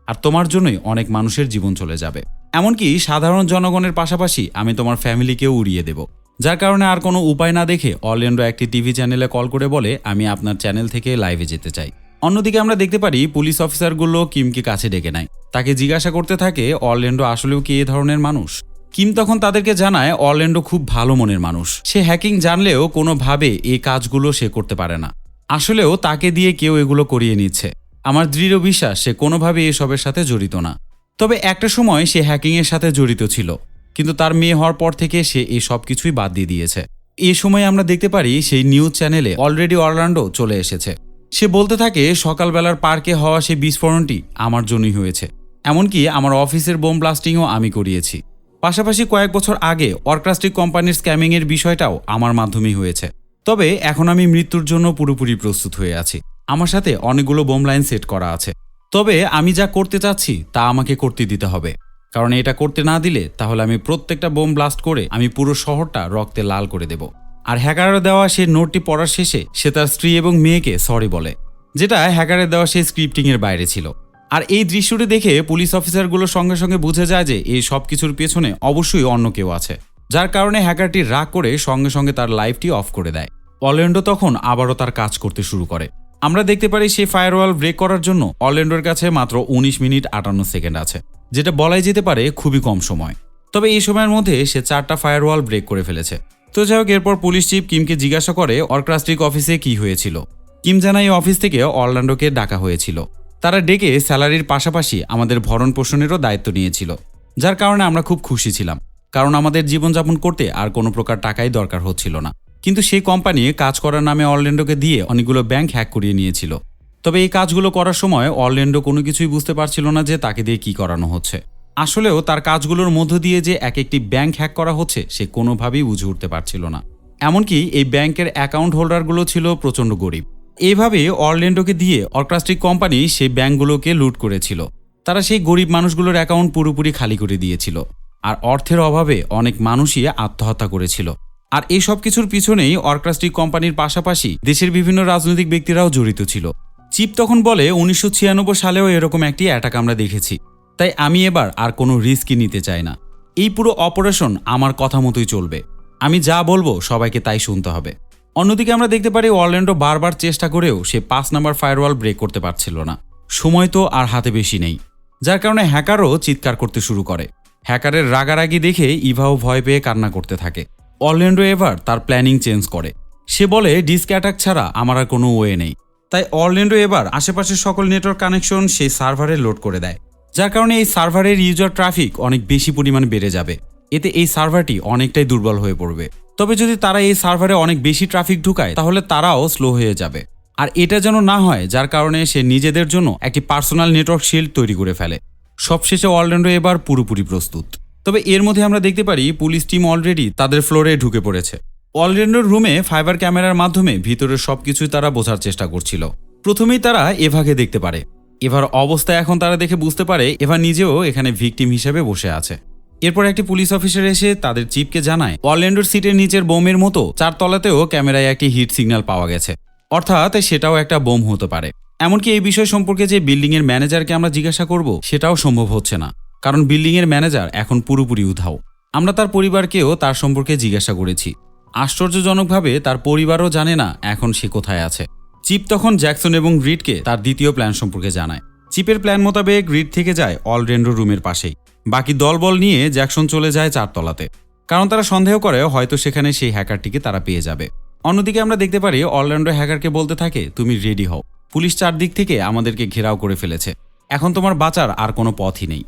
আর তোমার জন্যই অনেক মানুষের জীবন চলে যাবে। এমনকি সাধারণ জনগণের পাশাপাশি আমি তোমার ফ্যামিলিকেও উড়িয়ে দেব। যার কারণে আর কোনো উপায় না দেখে অরল্যান্ডো একটি টিভি চ্যানেলে কল করে বলে, আমি আপনার চ্যানেল থেকে লাইভে যেতে চাই। অন্যদিকে আমরা দেখতে পারি পুলিশ অফিসারগুলো কিমকে কাছে ডেকে নেয়। তাকে জিজ্ঞাসা করতে থাকে অরল্যান্ডো আসলেও কি এ ধরনের মানুষ। কিম তখন তাদেরকে জানায় অরল্যান্ডো খুব ভালো মনের মানুষ। সে হ্যাকিং জানলেও কোনোভাবে এই কাজগুলো সে করতে পারে না। আসলেও তাকে দিয়ে কেউ এগুলো করিয়ে নিচ্ছে। আমার দৃঢ় বিশ্বাস সে কোনোভাবে এসবের সাথে জড়িত না। তবে একটা সময় সে হ্যাকিংয়ের সাথে জড়িত ছিল, কিন্তু তার মেয়ে হওয়ার পর থেকে সে এই সব কিছুই বাদ দিয়ে দিয়েছে। এই সময় আমরা দেখতে পারি সেই নিউজ চ্যানেলে অলরেডি অরল্যান্ডো চলে এসেছে। সে বলতে থাকে সকালবেলার পার্কে হওয়া সেই বিস্ফোরণটি আমার জন্যই হয়েছে, এমনকি আমার অফিসের বোম ব্লাস্টিংও আমি করিয়েছি। পাশাপাশি কয়েক বছর আগে অর্কাস্টিক কোম্পানির স্ক্যামিংয়ের বিষয়টাও আমার মাধ্যমেই হয়েছে। তবে এখন আমি মৃত্যুর জন্য পুরোপুরি প্রস্তুত হয়ে আছি। আমার সাথে অনেকগুলো বোম লাইন সেট করা আছে। তবে আমি যা করতে চাচ্ছি তা আমাকে করতে দিতে হবে, কারণ এটা করতে না দিলে তাহলে আমি প্রত্যেকটা বোম ব্লাস্ট করে আমি পুরো শহরটা রক্তে লাল করে দেব। আর হ্যাকারের দেওয়া সেই নোটটি পড়ার শেষে সে তার স্ত্রী এবং মেয়েকে সরি বলে, যেটা হ্যাকারের দেওয়া সেই স্ক্রিপ্টিংয়ের বাইরে ছিল। আর এই দৃশ্যটি দেখে পুলিশ অফিসারগুলো সঙ্গে সঙ্গে বুঝে যায় যে এই সব কিছুর পেছনে অবশ্যই অন্য কেউ আছে, যার কারণে হ্যাকারটি রাগ করে সঙ্গে সঙ্গে তার লাইভটি অফ করে দেয়। অরল্যান্ডো তখন আবারও তার কাজ করতে শুরু করে। আমরা দেখতে পারি সেই ফায়ারওয়াল ব্রেক করার জন্য অরল্যান্ডোর কাছে মাত্র 19 মিনিট 58 সেকেন্ড আছে, যেটা বলাই যেতে পারে খুবই কম সময়। তবে এই সময়ের মধ্যে সে 4টা ফায়ারওয়াল ব্রেক করে ফেলেছে। তো যাই হোক, এরপর পুলিশ চিফ কিমকে জিজ্ঞাসা করে অর্কাস্টিক অফিসে কি হয়েছিল। কিম জানায় অফিস থেকে অরল্যান্ডোকে ডাকা হয়েছিল। তারা ডেকে স্যালারির পাশাপাশি আমাদের ভরণ পোষণেরও দায়িত্ব নিয়েছিল, যার কারণে আমরা খুব খুশি ছিলাম, কারণ আমাদের জীবনযাপন করতে আর কোনো প্রকার টাকাই দরকার হচ্ছিল না। কিন্তু সেই কোম্পানি কাজ করার নামে অরল্যান্ডোকে দিয়ে অনেকগুলো ব্যাংক হ্যাক করিয়ে নিয়েছিল। তবে এই কাজগুলো করার সময় অরল্যান্ডো কোনো কিছুই বুঝতে পারছিল না যে তাকে দিয়ে কি করানো হচ্ছে। আসলেও তার কাজগুলোর মধ্য দিয়ে যে এক একটি ব্যাংক হ্যাক করা হচ্ছে সে কোনোভাবেই বুঝে উঠতে পারছিল না। এমনকি এই ব্যাংকের অ্যাকাউন্ট হোল্ডারগুলো ছিল প্রচণ্ড গরিব। এইভাবে অরল্যান্ডোকে দিয়ে অর্কাস্টিক কোম্পানি সেই ব্যাংকগুলোকে লুট করেছিল। তারা সেই গরিব মানুষগুলোর অ্যাকাউন্ট পুরোপুরি খালি করে দিয়েছিল, আর অর্থের অভাবে অনেক মানুষই আত্মহত্যা করেছিল। আর এই সব কিছুর পিছনেই অর্কাস্টিক কোম্পানির পাশাপাশি দেশের বিভিন্ন রাজনৈতিক ব্যক্তিরাও জড়িত ছিল। চিপ তখন বলে 1996 সালেও এরকম একটি অ্যাটাক আমরা দেখেছি, তাই আমি এবার আর কোনো রিস্কই নিতে চাই না। এই পুরো অপারেশন আমার কথা মতোই চলবে, আমি যা বলবো সবাইকে তাই শুনতে হবে। অন্যদিকে আমরা দেখতে পারি অরল্যান্ডো বারবার চেষ্টা করেও সে 5 নাম্বার ফায়ারওয়াল ব্রেক করতে পারছিল না। সময় তো আর হাতে বেশি নেই। যার কারণে হ্যাকারও চিৎকার করতে শুরু করে। হ্যাকারের রাগারাগি দেখে ইভাও ভয় পেয়ে কান্না করতে থাকে। অরল্যান্ডো এবার তার প্ল্যানিং চেঞ্জ করে। সে বলে ডিস্ক অ্যাটাক ছাড়া আমার আর কোনো ওয়ে নেই। তাই অরল্যান্ডো এবার আশেপাশের সকল নেটওয়ার্ক কানেকশন সেই সার্ভারে লোড করে দেয়, যার কারণে এই সার্ভারের ইউজার ট্রাফিক অনেক বেশি পরিমাণে বেড়ে যাবে। এতে এই সার্ভারটি অনেকটাই দুর্বল হয়ে পড়বে। তবে যদি তারা এই সার্ভারে অনেক বেশি ট্রাফিক ঢুকায় তাহলে তারাও স্লো হয়ে যাবে। আর এটা যেন না হয়, যার কারণে সে নিজেদের জন্য একটি পার্সোনাল নেটওয়ার্ক শিল্ড তৈরি করে ফেলে। সবশেষে অরল্যান্ডো এবার পুরোপুরি প্রস্তুত। তবে এর মধ্যে আমরা দেখতে পারি পুলিশ টিম অলরেডি তাদের ফ্লোরে ঢুকে পড়েছে। অরল্যান্ডোর রুমে ফাইবার ক্যামেরার মাধ্যমে ভিতরের সবকিছুই তারা বোঝার চেষ্টা করছিল। প্রথমেই তারা এভাকে দেখতে পারে। এভার অবস্থা এখন তারা দেখে বুঝতে পারে এভা নিজেও এখানে ভিকটিম হিসেবে বসে আছে। এরপর একটি পুলিশ অফিসার এসে তাদের চিফকে জানায় অরল্যান্ডোর সিটের নিচের বোমের মতো 4 তলাতেও ক্যামেরায় একটি হিট সিগন্যাল পাওয়া গেছে, অর্থাৎ সেটাও একটা বোম হতে পারে। এমনকি এই বিষয় সম্পর্কে যে বিল্ডিং এর ম্যানেজারকে আমরা জিজ্ঞাসা করব সেটাও সম্ভব হচ্ছে না, কারণ বিল্ডিং এর ম্যানেজার এখন পুরোপুরি উধাও। আমরা তার পরিবারকেও তার সম্পর্কে জিজ্ঞাসা করেছি। আশ্চর্যজনকভাবে তার পরিবারও জানে না এখন সে কোথায় আছে। চিপ তখন জ্যাকসন এবং রিডকে তার দ্বিতীয় প্ল্যান সম্পর্কে জানায়। চিপের প্ল্যান মোতাবেক রিড থেকে যায় অরল্যান্ডোর রুমের পাশেই। বাকি দলবল নিয়ে জ্যাকসন চলে যায় 4 তলাতে, কারণ তারা সন্দেহ করে হয়তো সেখানে সেই হ্যাকারটিকে তারা পেয়ে যাবে। অন্যদিকে আমরা দেখতে পারি অরল্যান্ডো হ্যাকারকে বলতে থাকে, তুমি রেডি হও, পুলিশ 4 দিক থেকে আমাদেরকে ঘেরাও করে ফেলেছে, এখন তোমার বাঁচার আর কোনো পথই নেই।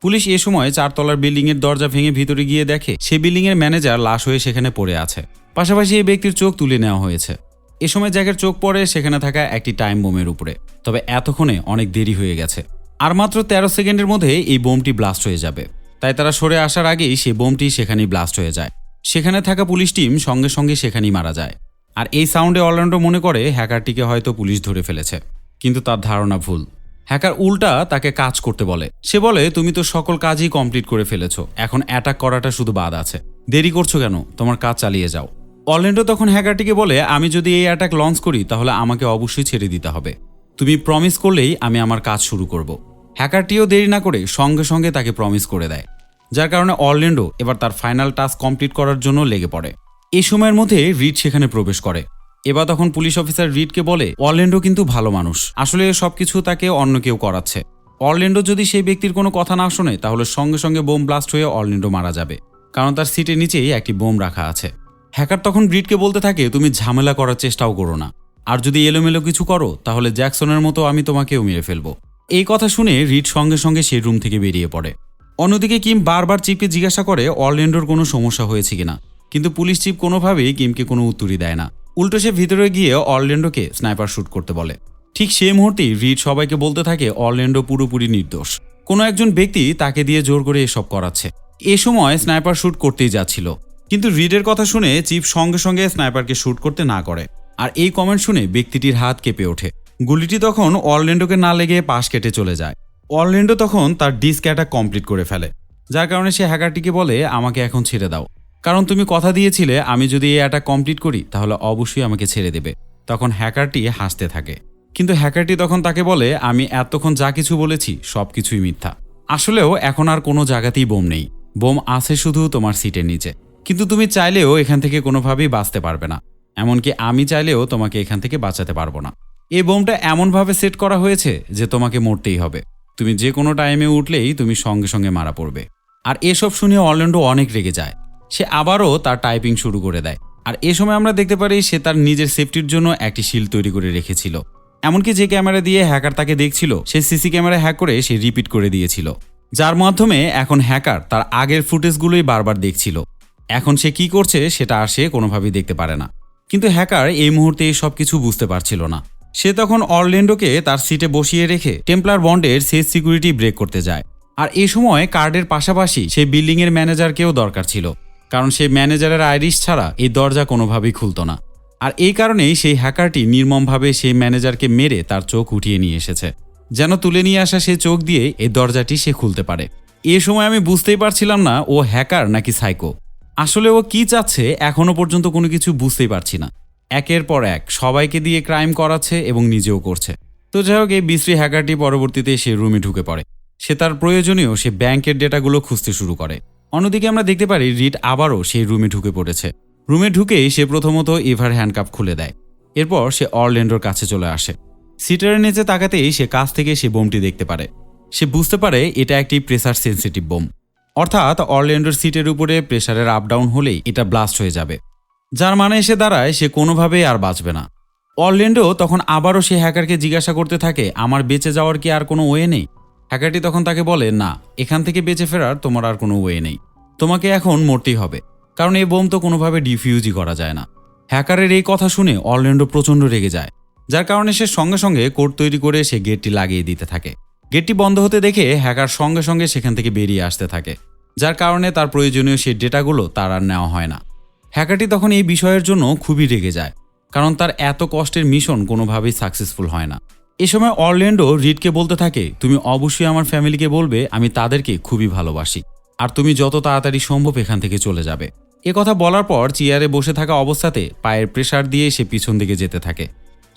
পুলিশ এ সময় 4 তলার বিল্ডিং এর দরজা ভেঙে ভিতরে গিয়ে দেখে সেই বিল্ডিং এর ম্যানেজার লাশ হয়ে সেখানে পড়ে আছে। পাশাপাশি এই ব্যক্তির চোখ তুলে নেওয়া হয়েছে। এ সময় জ্যাকের চোখ পড়ে সেখানে থাকা একটি টাইম বোমের উপরে। তবে এতক্ষণে অনেক দেরি হয়ে গেছে, আর মাত্র 13 সেকেন্ডের মধ্যে এই বোমটি ব্লাস্ট হয়ে যাবে। তাই তারা সরে আসার আগেই সেই বোমটি সেখানেই ব্লাস্ট হয়ে যায়। সেখানে থাকা পুলিশ টিম সঙ্গে সঙ্গে সেখানেই মারা যায়। আর এই সাউন্ডে অরল্যান্ডো মনে করে হ্যাকারটিকে হয়তো পুলিশ ধরে ফেলেছে, কিন্তু তার ধারণা ভুল। হ্যাকার উল্টা তাকে কাজ করতে বলে। সে বলে, তুমি তো সকল কাজই কমপ্লিট করে ফেলেছো, এখন অ্যাটাক করাটা শুধু বাদ আছে, দেরি করছো কেন, তোমার কাজ চালিয়ে যাও। অরল্যান্ডো তখন হ্যাকারটিকে বলে, আমি যদি এই অ্যাটাক লঞ্চ করি তাহলে আমাকে অবশ্যই ছেড়ে দিতে হবে, তুমি প্রমিস করলেই আমি আমার কাজ শুরু করব। হ্যাকারটিও দেরি না করে সঙ্গে সঙ্গে তাকে প্রমিস করে দেয়, যার কারণে অরল্যান্ডো এবার তার ফাইনাল টাস্ক কমপ্লিট করার জন্য লেগে পড়ে। এই সময়ের মধ্যে রিড সেখানে প্রবেশ করে। এবার তখন পুলিশ অফিসার রিডকে বলে, অরল্যান্ডো কিন্তু ভালো মানুষ, আসলে সবকিছু তাকে অন্য কেউ করাচ্ছে। অরল্যান্ডো যদি সেই ব্যক্তির কোনো কথা না শোনে তাহলে সঙ্গে সঙ্গে বোম ব্লাস্ট হয়ে অরল্যান্ডো মারা যাবে, কারণ তার সিটের নিচেই একটি বোম রাখা আছে। হ্যাকার তখন রিডকে বলতে থাকে, তুমি ঝামেলা করার চেষ্টাও করো না, আর যদি এলোমেলো কিছু করো তাহলে জ্যাকসনের মতো আমি তোমাকেও মেরে ফেলবো। এই কথা শুনে রিড সঙ্গে সঙ্গে সেই রুম থেকে বেরিয়ে পড়ে। অন্যদিকে কিম বারবার চিফকে জিজ্ঞাসা করে অরল্যান্ডোর কোনো সমস্যা হয়েছে কিনা, কিন্তু পুলিশ চিফ কোনোভাবেই কিমকে কোনো উত্তরই দেয় না। উল্টো সে ভিতরে গিয়ে অরল্যান্ডোকে স্নাইপার শুট করতে বলে। ঠিক সেই মুহূর্তেই রিড সবাইকে বলতে থাকে অরল্যান্ডো পুরোপুরি নির্দোষ, কোনো একজন ব্যক্তি তাকে দিয়ে জোর করে এসব করাচ্ছে। এ সময় স্নাইপার শুট করতেই যাচ্ছিল, কিন্তু রিডের কথা শুনে চিফ সঙ্গে সঙ্গে স্নাইপারকে শুট করতে না করে। আর এই কমেন্ট শুনে ব্যক্তিটির হাত কেঁপে ওঠে। গুলিটি তখন অরল্যান্ডোকে না লেগে পাশ কেটে চলে যায়। অরল্যান্ডো তখন তার ডিস্ক অ্যাটাক কমপ্লিট করে ফেলে, যার কারণে সে হ্যাকারটিকে বলে, আমাকে এখন ছেড়ে দাও, কারণ তুমি কথা দিয়েছিলে আমি যদি এই অ্যাটাক কমপ্লিট করি তাহলে অবশ্যই আমাকে ছেড়ে দেবে। তখন হ্যাকারটি হাসতে থাকে, কিন্তু হ্যাকারটি তখন তাকে বলে, আমি এতক্ষণ যা কিছু বলেছি সব কিছুই মিথ্যা, আসলেও এখন আর কোনো জায়গাতেই বোম নেই, বোম আছে শুধু তোমার সিটের নিচে, কিন্তু তুমি চাইলেও এখান থেকে কোনোভাবেই বাঁচতে পারবে না, এমনকি আমি চাইলেও তোমাকে এখান থেকে বাঁচাতে পারবো না। এই বোমটা এমনভাবে সেট করা হয়েছে যে তোমাকে মরতেই হবে, তুমি যে কোনো টাইমে উঠলেই তুমি সঙ্গে সঙ্গে মারা পড়বে। আর এসব শুনে অরল্যান্ডো অনেক রেগে যায়, সে আবারও তার টাইপিং শুরু করে দেয়। আর এ সময় আমরা দেখতে পারি সে তার নিজের সেফটির জন্য একটি শিল্ড তৈরি করে রেখেছিল। এমনকি যে ক্যামেরা দিয়ে হ্যাকার তাকে দেখছিল সে সিসি ক্যামেরা হ্যাক করে সে রিপিট করে দিয়েছিল, যার মাধ্যমে এখন হ্যাকার তার আগের ফুটেজগুলোই বারবার দেখছিল। এখন সে কি করছে সেটা আর সে কোনোভাবেই দেখতে পারে না, কিন্তু হ্যাকার এই মুহূর্তে সবকিছু বুঝতে পারছিল না। সে তখন অরল্যান্ডোকে তার সিটে বসিয়ে রেখে টেম্পলার বন্ডের সেফ সিকিউরিটি ব্রেক করতে যায়। আর এই সময় কার্ডের পাশাপাশি সেই বিল্ডিং এর ম্যানেজারকেও দরকার ছিল, কারণ সেই ম্যানেজারের আইরিশ ছাড়া এই দরজা কোনোভাবেই খুলতো না। আর এই কারণেই সেই হ্যাকারটি নির্মমভাবে সেই ম্যানেজারকে মেরে তার চোখ উঠিয়ে নিয়ে এসেছে, যেন তুলে নিয়ে আসা সেই চোখ দিয়ে এই দরজাটি সে খুলতে পারে। এই সময় আমি বুঝতেই পারছিলাম না ও হ্যাকার নাকি সাইকো, আসলে ও কি চাচ্ছে এখনো পর্যন্ত কোনো কিছু বুঝতেই পারছি না। একের পর এক সবাইকে দিয়ে ক্রাইম করাচ্ছে এবং নিজেও করছে। তো যাই হোক, এই বিশ্রী হ্যাকারটি পরবর্তীতে সে রুমে ঢুকে পড়ে। সে তার প্রয়োজনীয় সে ব্যাংকের ডেটাগুলো খুঁজতে শুরু করে। অন্যদিকে আমরা দেখতে পারি রিড আবারও সেই রুমে ঢুকে পড়েছে। রুমে ঢুকেই সে প্রথমত এভার হ্যান্ডকাপ খুলে দেয়, এরপর সে অরল্যান্ডোর কাছে চলে আসে। সিটারের নিচে তাকাতেই সে কাছ থেকে সে বোমটি দেখতে পারে। সে বুঝতে পারে এটা একটি প্রেসার সেন্সিটিভ বোম, অর্থাৎ অরল্যান্ডোর সিটের উপরে প্রেসারের আপ ডাউন হলেই এটা ব্লাস্ট হয়ে যাবে, যার মানে এসে দাঁড়ায় সে কোনোভাবেই আর বাঁচবে না। অরল্যান্ডো তখন আবারও সে হ্যাকারকে জিজ্ঞাসা করতে থাকে, আমার বেঁচে যাওয়ার কি আর কোনো ওয়ে নেই? হ্যাকারটি তখন তাকে বলে, না, এখান থেকে বেঁচে ফেরার তোমার আর কোনো ওয়ে নেই, তোমাকে এখন মরতেই হবে, কারণ এই বোম তো কোনোভাবে ডিফিউজই করা যায় না। হ্যাকারের এই কথা শুনে অরল্যান্ডো প্রচণ্ড রেগে যায়, যার কারণে সে সঙ্গে সঙ্গে কোড তৈরি করে সে গেটটি লাগিয়ে দিতে থাকে। গেটটি বন্ধ হতে দেখে হ্যাকার সঙ্গে সঙ্গে সেখান থেকে বেরিয়ে আসতে থাকে, যার কারণে তার প্রয়োজনীয় সেই ডেটাগুলো তার আর নেওয়া হয় না। হ্যাকারটি তখন এই বিষয়ের জন্য খুবই রেগে যায়, কারণ তার এত কষ্টের মিশন কোনোভাবেই সাকসেসফুল হয় না। এ সময় অরল্যান্ডো রিডকে বলতে থাকে, তুমি অবশ্যই আমার ফ্যামিলিকে বলবে আমি তাদেরকে খুবই ভালোবাসি, আর তুমি যত তাড়াতাড়ি সম্ভব এখান থেকে চলে যাবে। এ কথা বলার পর চেয়ারে বসে থাকা অবস্থাতে পায়ের প্রেসার দিয়ে সে পিছন দিকে যেতে থাকে।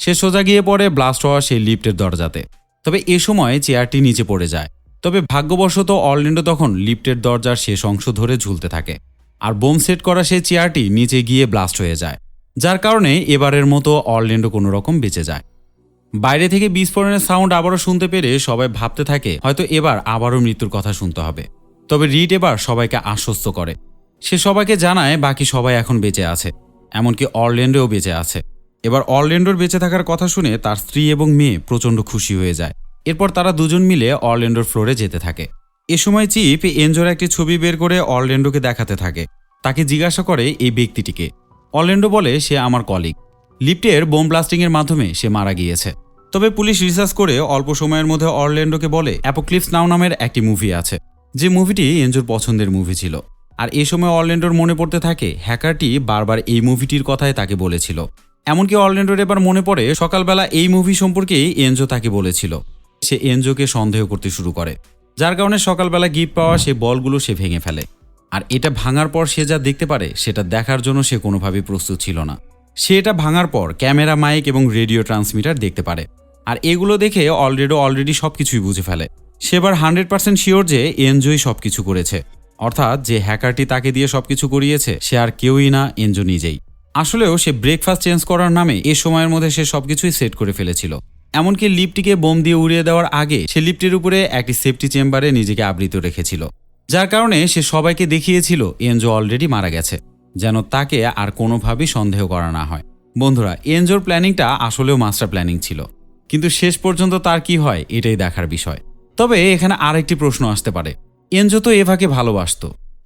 সে সোজা গিয়ে পড়ে ব্লাস্ট হওয়া সেই লিফটের দরজাতে। তবে এ সময় চেয়ারটি নিচে পড়ে যায়। তবে ভাগ্যবশত অরল্যান্ডো তখন লিফটের দরজার শেষ অংশ ধরে ঝুলতে থাকে, আর বোম সেট করা সেই চেয়ারটি নিচে গিয়ে ব্লাস্ট হয়ে যায়, যার কারণে এবারের মতো অরল্যান্ডো কোনো রকম বেঁচে যায়। বাইরে থেকে বিস্ফোরণের সাউন্ড আবারও শুনতে পেরে সবাই ভাবতে থাকে হয়তো এবার আবারও মৃত্যুর কথা শুনতে হবে। তবে রিড এবার সবাইকে আশ্বস্ত করে, সে সবাইকে জানায় বাকি সবাই এখন বেঁচে আছে, এমনকি অরল্যান্ডোও বেঁচে আছে। এবার অরল্যান্ডোর বেঁচে থাকার কথা শুনে তার স্ত্রী এবং মেয়ে প্রচণ্ড খুশি হয়ে যায়। এরপর তারা দুজন মিলে অরল্যান্ডোর ফ্লোরে যেতে থাকে। এ সময় চিফ এনজোর একটি ছবি বের করে অরল্যান্ডোকে দেখাতে থাকে। তাকে জিজ্ঞাসা করে এই ব্যক্তিটিকে। অরল্যান্ডো বলে সে আমার কলিগ, লিফটের বোম ব্লাস্টিংয়ের মাধ্যমে সে মারা গিয়েছে। তবে পুলিশ রিসার্চ করে অল্প সময়ের মধ্যে অরল্যান্ডোকে বলে অ্যাপোক্লিপস নাও নামের একটি মুভি আছে, যে মুভিটি এনজোর পছন্দের মুভি ছিল। আর এই সময় অরল্যান্ডোর মনে পড়তে থাকে হ্যাকারটি বারবার এই মুভিটির কথাই তাকে বলেছিল। এমনকি অরল্যান্ডোর এবার মনে পড়ে সকালবেলা এই মুভি সম্পর্কেই এনজো তাকে বলেছিল। সে এনজোকে সন্দেহ করতে শুরু করে, যার কারণে সকালবেলা গিফট পাওয়া সে বলগুলো সে ভেঙে ফেলে। আর এটা ভাঙার পর সে যা দেখতে পারে সেটা দেখার জন্য সে কোনোভাবেই প্রস্তুত ছিল না। সে এটা ভাঙার পর ক্যামেরা, মাইক এবং রেডিও ট্রান্সমিটার দেখতে পারে, আর এগুলো দেখে অলরেডি সবকিছুই বুঝে ফেলে। সে এবার 100% শিওর যে এনজোই সবকিছু করেছে, অর্থাৎ যে হ্যাকারটি তাকে দিয়ে সবকিছু করিয়েছে সে আর কেউই না, এনজো নিজেই। আসলেও সে ব্রেকফাস্ট চেঞ্জ করার নামে এ সময়ের মধ্যে সে সবকিছুই সেট করে ফেলেছিল। এমনকি লিফটটিকে বোম দিয়ে উড়িয়ে দেওয়ার আগে সে লিফটের উপরে একটি সেফটি চেম্বারে নিজেকে আবৃত রেখেছিল, যার কারণে সে সবাইকে দেখিয়েছিল এনজো অলরেডি মারা গেছে, যেন তাকে আর কোনোভাবেই সন্দেহ করা না হয়। বন্ধুরা, এনজোর প্ল্যানিংটা আসলেও মাস্টার প্ল্যানিং ছিল, কিন্তু শেষ পর্যন্ত তার কি হয় এটাই দেখার বিষয়। তবে এখানে আরেকটি প্রশ্ন আসতে পারে, এনজো তো এভাকে ভালোবাসত,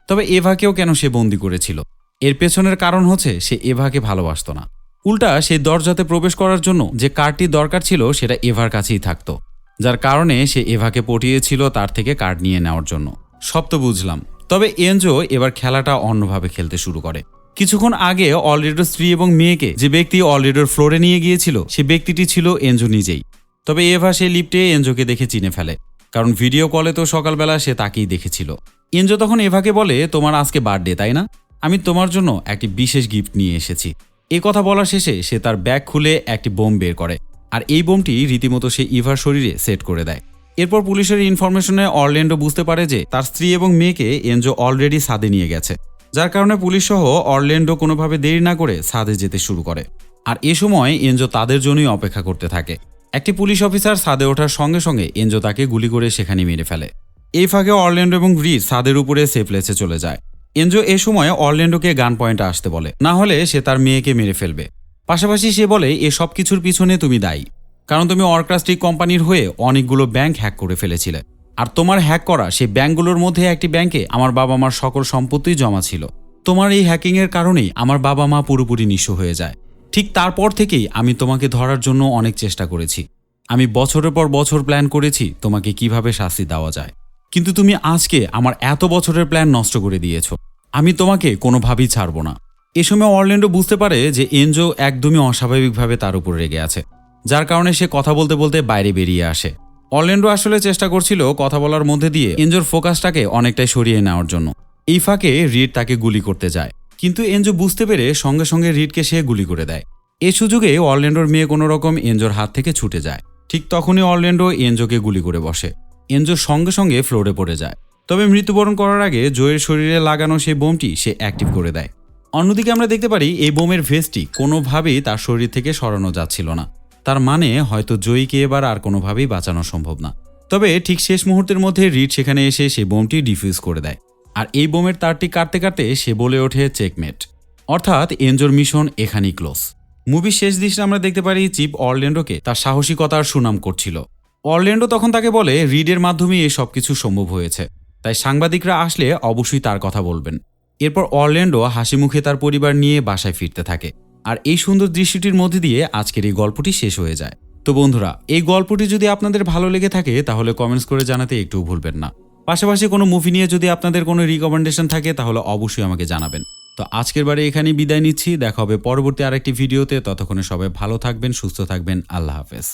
তবে এভাকেও কেন সে বন্দি করেছিল? এর পেছনের কারণ হচ্ছে সে এভাকে ভালোবাসত না, উল্টা সেই দরজাতে প্রবেশ করার জন্য যে কার্ডটি দরকার ছিল সেটা এভার কাছেই থাকতো, যার কারণে সে এভাকে পটিয়েছিল তার থেকে কার্ড নিয়ে নেওয়ার জন্য। সব তো বুঝলাম, তবে এনজো এবার খেলাটা অন্যভাবে খেলতে শুরু করে। কিছুক্ষণ আগে অলরেডোর স্ত্রী এবং মেয়েকে যে ব্যক্তি অলরেডোর ফ্লোরে নিয়ে গিয়েছিল সে ব্যক্তিটি ছিল এনজো নিজেই। তবে এভা সে লিফটে এনজোকে দেখে চিনে ফেলে, কারণ ভিডিও কলে তো সকালবেলা সে তাকেই দেখেছিল। এনজো তখন এভাকে বলে, তোমার আজকে বার্থডে তাই না? আমি তোমার জন্য একটি বিশেষ গিফট নিয়ে এসেছি। এই কথা বলার শেষে সে তার ব্যাগ খুলে একটি বোম বের করে, আর এই বোমটি রীতিমতো সে ইভার শরীরে সেট করে দেয়। এরপর পুলিশের ইনফরমেশনে অরল্যান্ডো বুঝতে পারে যে তার স্ত্রী এবং মেয়েকে এনজো অলরেডি ছাদে নিয়ে গেছে, যার কারণে পুলিশ সহ অরল্যান্ডো কোনোভাবে দেরি না করে ছাদে যেতে শুরু করে। আর এ সময় এনজো তাদের জন্যই অপেক্ষা করতে থাকে। একটি পুলিশ অফিসার ছাদে ওঠার সঙ্গে সঙ্গে এনজো তাকে গুলি করে সেখানে মেরে ফেলে। এই ফাঁকে অরল্যান্ডো এবং রিড ছাদের উপরে সেফ প্লেসে চলে যায়। এনজো এ সময় অরল্যান্ডোকে গান পয়েন্টে আসতে বলে, না হলে সে তার মেয়েকে মেরে ফেলবে। পাশাপাশি সে বলে, এ সব কিছুর পিছনে তুমি দায়ী, কারণ তুমি অর্কাস্টিক কোম্পানির হয়ে অনেকগুলো ব্যাংক হ্যাক করে ফেলেছিলে, আর তোমার হ্যাক করা সেই ব্যাংকগুলোর মধ্যে একটি ব্যাংকে আমার বাবা মার সকল সম্পত্তি জমা ছিল। তোমার এই হ্যাকিংয়ের কারণেই আমার বাবা মা পুরোপুরি নিঃস্ব হয়ে যায়। ঠিক তারপর থেকেই আমি তোমাকে ধরার জন্য অনেক চেষ্টা করেছি। আমি বছরের পর বছর প্ল্যান করেছি তোমাকে কিভাবে শাস্তি দেওয়া যায়, কিন্তু তুমি আজকে আমার এত বছরের প্ল্যান নষ্ট করে দিয়েছো। আমি তোমাকে কোনোভাবেই ছাড়ব না। এ সময় অরল্যান্ডো বুঝতে পারে যে এনজো একদমই অস্বাভাবিকভাবে তার উপর রেগে আছে, যার কারণে সে কথা বলতে বলতে বাইরে বেরিয়ে আসে। অরল্যান্ডো আসলে চেষ্টা করছিল কথা বলার মধ্যে দিয়ে এনজোর ফোকাসটাকে অনেকটাই সরিয়ে নেওয়ার জন্য। এই ফাঁকে রিড তাকে গুলি করতে যায়, কিন্তু এনজো বুঝতে পেরে সঙ্গে সঙ্গে রিডকে সে গুলি করে দেয়। এই সুযোগে অরল্যান্ডোর মেয়ে কোনো রকম এনজোর হাত থেকে ছুটে যায়। ঠিক তখনই অরল্যান্ডো এনজোকে গুলি করে বসে। এনজো সঙ্গে সঙ্গে ফ্লোরে পড়ে যায়। তবে মৃত্যুবরণ করার আগে জয়ের শরীরে লাগানো সেই বোমটি সে অ্যাক্টিভ করে দেয়। অন্যদিকে আমরা দেখতে পারি এই বোমের ভেস্টটি কোনোভাবেই তার শরীর থেকে সরানো যাচ্ছিল না। তার মানে হয়তো জয়ীকে এবার আর কোনোভাবেই বাঁচানো সম্ভব না। তবে ঠিক শেষ মুহূর্তের মধ্যে রিড সেখানে এসে সেই বোমটি ডিফিউজ করে দেয়। আর এই বোমের তারটি কাটতে কাটতে সে বলে ওঠে চেকমেট, অর্থাৎ এনজোর মিশন এখানেই ক্লোজ। মুভির শেষ দৃশ্যে আমরা দেখতে পারি চিপ অরল্যান্ডোকে তার সাহসিকতার সুনাম করছিল। অরল্যান্ডো তখন তাকে বলে রিডের মাধ্যমে এই সবকিছু সম্ভব হয়েছে, তাই সাংবাদিকরা আসলে অবশ্যই তার কথা বলবেন। এরপর অরল্যান্ডো হাসি মুখে তার পরিবার নিয়ে বাসায় ফিরতে থাকে। আর এই সুন্দর দৃশ্যটির মধ্যে দিয়ে আজকের এই গল্পটি শেষ হয়ে যায়। তো বন্ধুরা, এই গল্পটি যদি আপনাদের ভালো লেগে থাকে তাহলে কমেন্টস করে জানাতে একটু ভুলবেন না। পাশাপাশি কোনো মুভি নিয়ে যদি আপনাদের কোনো রিকমেন্ডেশন থাকে তাহলে অবশ্যই আমাকে জানাবেন। তো আজকের বারে এখানেই বিদায় নিচ্ছি, দেখা হবে পরবর্তী আরেকটি ভিডিওতে। ততক্ষণে সবাই ভালো থাকবেন, সুস্থ থাকবেন, আল্লাহ হাফেজ।